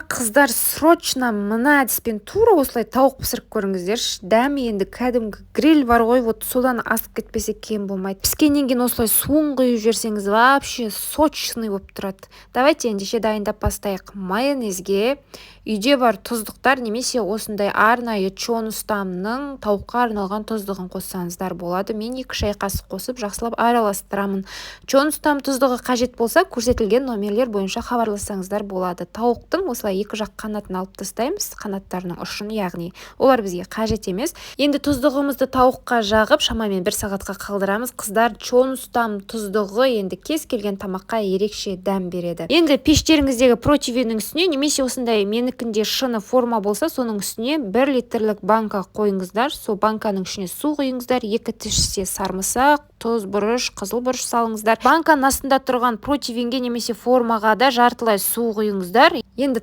қыздар срочно мына әдіспен тура осылай тауық пісіріп көріңіздерші. Дәмі енді кәдімгі гриль бар ғой, вот содан асып кетпесе кем болмайды. Піскеннен кейін осылай суын құйып жіберсеңіз вообще сочный болып тұрады. Давайте ендеше дайындап бастайық. Майонезге үйде бар тұздықтар немесе осындай арнайы чон ұстамның тауыққа арналған тұздығын қоссаңыздар болады. Мен 2 шай қасық қосып жақсылап араластырамын. Чон ұстам тұздығы қажет болса көрсетілген номерлер бойынша хабарлассаңыздар болады. Тауықтың осылай 2 жақ қанатын алып тастаймыз, қанаттарының ұшын, яғни олар бізге қажет емес. Енді тұздығымызды тауыққа жағып шамамен 1 сағатқа қалдырамыз. Қыздар, чон ұстам тұздығы енді кез келген тамаққа ерекше дәм береді. Енді пештеріңіздегі противенің үстіне немесе осындай менікінде шыны форма болса, соның үстіне 1 литрлік банка қойыңыздар. Сол банканың ішіне су құйыңыздар, 2 тіше сарымсақ, тұз, бұрыш, қызыл бұрыш салыңыздар. Банканың астында тұрған противенге немесе формаға да жартылай су құйыңыздар. Енді